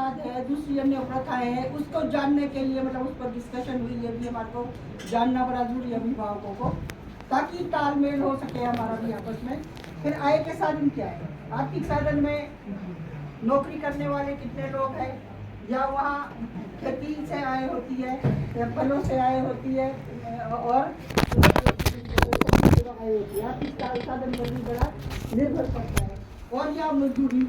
रिवाज है, दूसरी अन्य प्रथाएं हैं, उसको जानने के लिए मतलब उस पर डिस्कशन हुई। ये भी हमारे को जानना बड़ा जरूरी है अभिभावकों को, ताकि तालमेल हो सके हमारा भी आपस में। फिर आय के साधन क्या है? आर्थिक साधन में नौकरी करने वाले कितने लोग हैं, या वहाँ खेती से आय होती है या फलों से आय होती है और आय होती है। आर्थिक साधन पर भी बड़ा निर्भर करता है। और या मजदूरी,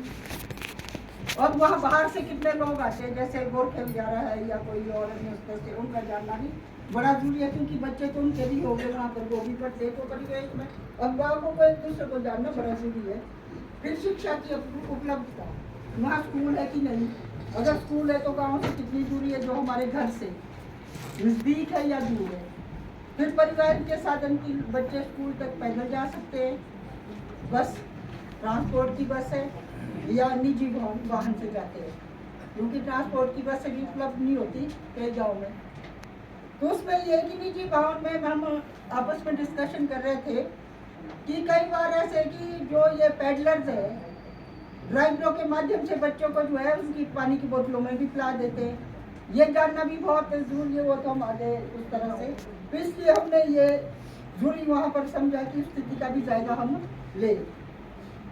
और वहाँ बाहर से कितने लोग आते हैं, जैसे गोरखे वगैरह है या कोई और अन्य स्तर से, उनका जानना भी बड़ा जरूरी है, क्योंकि बच्चे तो उनके भी हो गए वहाँ पर, वो भी पढ़ते तो परिवेश में अभिभावकों को एक दूसरे को जानना बड़ा जरूरी है। फिर शिक्षा की उपलब्धता, वहाँ स्कूल है कि नहीं, अगर स्कूल है तो गाँव से कितनी दूरी है, जो हमारे घर से नज़दीक है या दूर है। फिर परिवहन के साधन की, बच्चे स्कूल तक पैदल जा सकते हैं, बस ट्रांसपोर्ट की बस है या निजी वाहन से जाते हैं, क्योंकि ट्रांसपोर्ट की बसें भी उपलब्ध नहीं होती कई गाँव में। तो उसमें ये कि निजी वाहन में हम आपस में डिस्कशन कर रहे थे कि कई बार ऐसे कि जो ये पैडलर्स है, ड्राइवरों के माध्यम से बच्चों को जो है उनकी पानी की बोतलों में भी पिला देते हैं। ये जानना भी बहुत जरूरी है, वो तो हम आगे उस तरह से, तो इसलिए हमने ये जरूरी वहाँ पर समझा कि स्थिति का भी जायजा हम ले।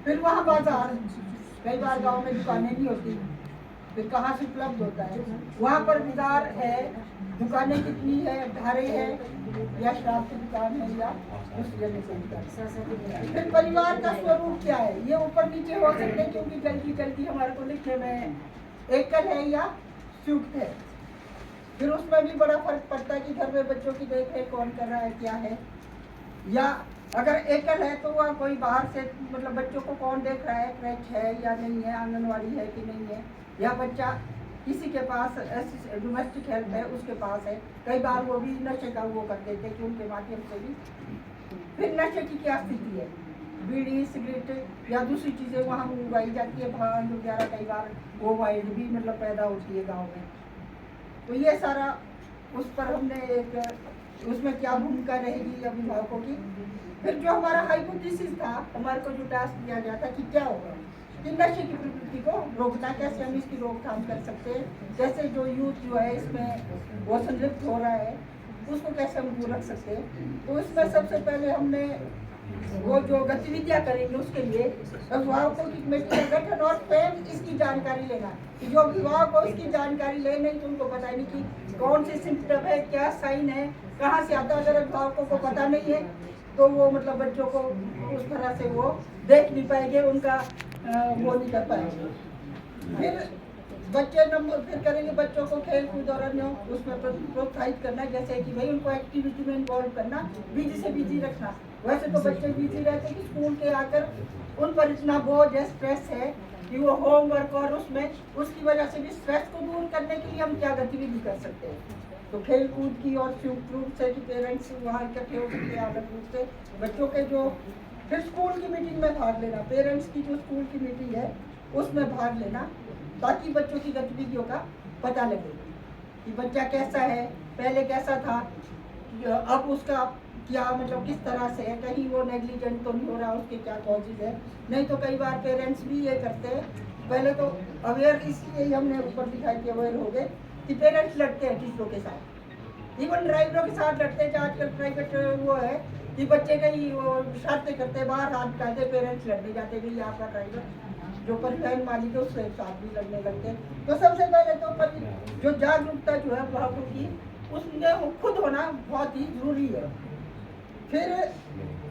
फिर वहाँ बाजार, कई बार गांव में दुकानें नहीं होती, फिर कहाँ से उपलब्ध होता है, वहाँ पर बाजार है, दुकानें कितनी है, ढारे है या शराब की दुकान है या दूसरी जगह से दुकान। फिर परिवार का स्वरूप क्या है, ये ऊपर नीचे हो सकते हैं, क्योंकि जल्दी जल्दी हमारे को लिखने में एकल है या संयुक्त है। फिर उसमें भी बड़ा फर्क पड़ता है कि घर में बच्चों की देखरेख कौन कर रहा है, क्या है। या अगर एकल है तो वह कोई बाहर से मतलब बच्चों को कौन देख रहा है, क्रैच है या नहीं है, आंगनवाड़ी है कि नहीं है, या बच्चा किसी के पास डोमेस्टिक हेल्प है उसके पास है। कई बार वो भी नशे का वो कर देते कि उनके माध्यम से भी। फिर नशे की क्या स्थिति है, बीड़ी सिगरेट या दूसरी चीज़ें वहाँ उगाई जाती है, भांग वगैरह, कई बार वो वाइल्ड भी मतलब पैदा होती है गाँव में। तो ये सारा उस पर हमने एक, उसमें क्या भूमिका रहेगी अभिभावकों की। फिर जो हमारा हाइपोथेसिस था, हमारे को जो टास्क दिया गया था कि क्या होगा कि नशे की प्रवृत्ति को रोकना, कैसे हम इसकी रोकथाम कर सकते हैं, कैसे जो यूथ जो है इसमें वो संलिप्त हो रहा है उसको कैसे हम दूर रख सकते हैं। तो इसमें सबसे पहले हमने वो जो गतिविधियाँ करेंगे उसके लिए अभिभावकों की कमेटी का गठन और स्वयं इसकी जानकारी लेना, कि जो अभिभावक को इसकी जानकारी ले नहीं तो उनको पता नहीं कि कौन से सिम्टम है, क्या साइन है, कहाँ से आता है। अगर अभिभावकों को पता नहीं है तो वो मतलब बच्चों को उस तरह से वो देख नहीं पाएंगे, उनका वो नहीं कर पाएंगे। फिर बच्चे नंबर फिर करेंगे बच्चों को खेल कूद और अन्य उसमें प्रोत्साहित करना, जैसे कि भाई उनको एक्टिविटी में इन्वॉल्व करना, बिजी से बिजी रखना। वैसे तो बच्चे बिजी रहते हैं कि स्कूल के आकर उन पर इतना बोझ है, स्ट्रेस है कि वो होमवर्क और उसमें उसकी वजह से भी स्ट्रेस को दूर करने के लिए हम क्या गतिविधि कर सकते हैं। तो खेल कूद की और संयुक्त रूप से कि पेरेंट्स वहाँ इकट्ठे हो सकते हैं अलग रूप से बच्चों के जो। फिर स्कूल की मीटिंग में भाग लेना, पेरेंट्स की जो स्कूल की मीटिंग है उसमें भाग लेना, ताकि बच्चों की गतिविधियों का पता लगे कि बच्चा कैसा है, पहले कैसा था, अब उसका क्या मतलब किस तरह से है, कहीं वो नेग्लिजेंट तो नहीं हो रहा, उसके क्या कॉजेज है। नहीं तो कई बार पेरेंट्स भी ये करते हैं, पहले तो अवेयर इसलिए हमने ऊपर दिखाई कि अवेयर हो गए कि पेरेंट्स लड़ते हैं टीचरों के साथ, इवन ड्राइवरों के साथ लड़ते हैं। आजकल प्राइवेट वो है कि बच्चे कहीं वो शर्तें करते हैं, बाहर हाथ डालते, पेरेंट्स लड़ने जाते हैं, आपका ड्राइवर जो परिवहन मालिक है उसके साथ भी लड़ने लगते हैं। तो सबसे पहले तो जो जागरूकता जो है अभिभावकों की, उसमें खुद होना बहुत ही जरूरी है। फिर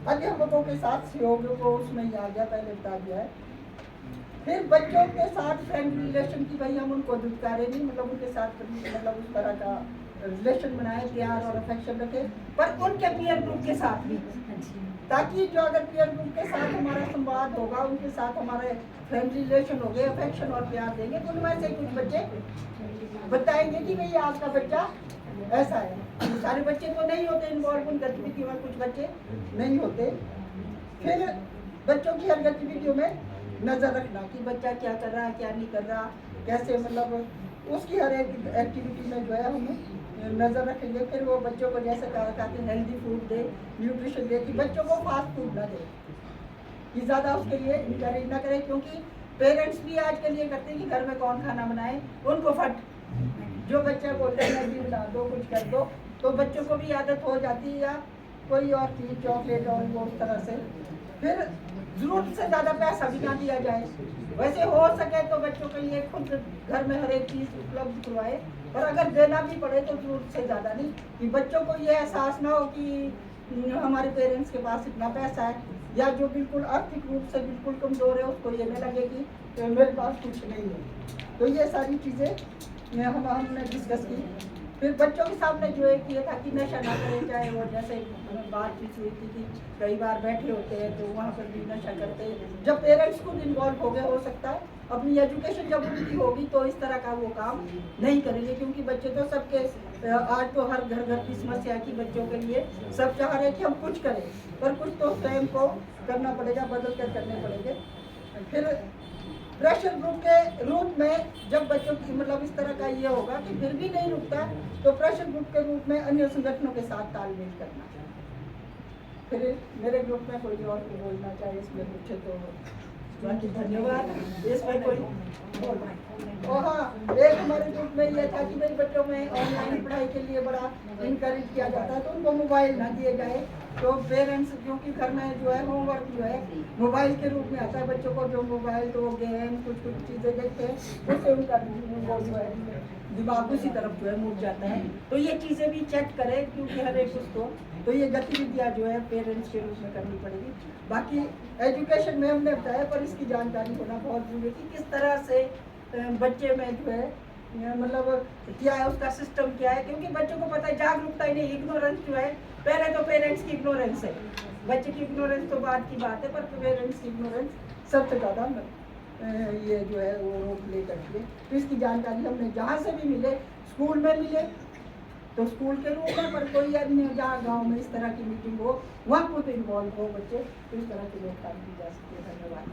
अध्यापकों के साथ सहयोग को उसमें ही आ गया, पहले बता दिया है। फिर बच्चों के साथ फ्रेंड रिलेशन की, भाई हम उनको दुत्कारे नहीं, मतलब उनके साथ मतलब उस तरह का रिलेशन बनाए, प्यार और अफेक्शन रखे, पर उनके पीयर ग्रुप के साथ भी, ताकि जो अगर पीयर ग्रुप के साथ हमारा संवाद होगा, उनके साथ हमारे फ्रेंड रिलेशन हो गए, अफेक्शन और प्यार देंगे, तो उनमें से कुछ बच्चे बताएंगे कि भाई आपका बच्चा ऐसा है। सारे बच्चे तो नहीं होते इन्वॉल्व उन गतिविधियों में, कुछ बच्चे नहीं होते। फिर बच्चों की हर गतिविधियों में नजर रखना कि बच्चा क्या कर रहा है, क्या नहीं कर रहा, कैसे मतलब उसकी हर एक एक्टिविटी में जो है हम नजर रखेंगे। फिर वो बच्चों को जैसे कहते हैं हेल्दी फूड दे, न्यूट्रिशन दे, कि बच्चों को फास्ट फूड ना दे, कि ज़्यादा उसके लिए इंकरेज ना करें, क्योंकि पेरेंट्स भी आज के लिए करते हैं कि घर में कौन खाना बनाए, उनको फट जो बच्चा बोलते हैं मैगी बना दो, कुछ कर दो, तो बच्चों को भी आदत हो जाती है, या कोई और चीज़ चॉकलेट और वो उस तरह से। फिर जरूरत से ज़्यादा पैसा भी ना दिया जाए, वैसे हो सके तो बच्चों के लिए खुद घर में हर एक चीज़ उपलब्ध करवाए, पर अगर देना भी पड़े तो जरूरत से ज़्यादा नहीं, कि बच्चों को ये एहसास ना हो कि हमारे पेरेंट्स के पास इतना पैसा है, या जो बिल्कुल आर्थिक रूप से बिल्कुल कमज़ोर है उसको ये नहीं लगे कि मेरे पास कुछ नहीं है। तो ये सारी चीज़ें हमने डिस्कस की। फिर बच्चों के सामने जो एक ये था कि नशा ना करें, चाहे वो जैसे बातचीत हुई थी कि कई बार बैठे होते हैं तो वहाँ पर भी नशा करते हैं। जब पेरेंट्स खुद इन्वॉल्व हो गए, हो सकता है अपनी एजुकेशन जब उनकी होगी तो इस तरह का वो काम नहीं करेंगे, क्योंकि बच्चे तो सबके आज तो हर घर घर की समस्या है कि बच्चों के लिए सब चाह रहे हैं कि हम कुछ करें, पर कुछ तो स्वयं को करना पड़ेगा, बदल कर करने पड़ेंगे। फिर प्रेशर ग्रुप के रूप में जब बच्चों की मतलब इस तरह का ये होगा कि फिर भी नहीं रुकता, तो प्रेशर ग्रुप के रूप में अन्य संगठनों के साथ तालमेल करना। फिर मेरे ग्रुप में कोई और को बोलना चाहे इसमें कुछ तो बाकी धन्यवाद। इसमें कोई हाँ, एक हमारे ग्रुप में ये था कि मेरे बच्चों में ऑनलाइन पढ़ाई के लिए बड़ा इनकरेज किया जाता है, तो उनको मोबाइल ना दिए जाए। तो पेरेंट्स क्योंकि घर में जो है होमवर्क जो है मोबाइल के रूप में आता है, बच्चों को जो मोबाइल तो गेम कुछ चीज़ें देखते हैं उससे उनका वो जो है दिमाग उसी तरफ जो है मुड़ जाता है। तो ये चीज़ें भी चेक करें, क्योंकि हर एक उसको तो ये गतिविधियाँ जो है पेरेंट्स के रूप में करनी पड़ेगी। बाकी एजुकेशन में हमने बताया, पर इसकी जानकारी होना बहुत जरूरी है कि किस तरह से बच्चे में जो है मतलब क्या है, उसका सिस्टम क्या है, क्योंकि बच्चों को पता है जागरूकता ही नहीं, इग्नोरेंस जो है पहले तो पेरेंट्स की इग्नोरेंस है, बच्चे की इग्नोरेंस तो बात की बात है, पर पेरेंट्स की इग्नोरेंस सबसे ज़्यादा ये जो है वो रोक ले करके। तो इसकी जानकारी हमने जहाँ से भी मिले, स्कूल में मिले तो स्कूल के रूप में, पर कोई अन्य जहाँ गाँव में इस तरह की मीटिंग हो वहाँ खुद इन्वॉल्व हो बच्चे, तो इस तरह की रोकथाम की जा सकती है। धन्यवाद।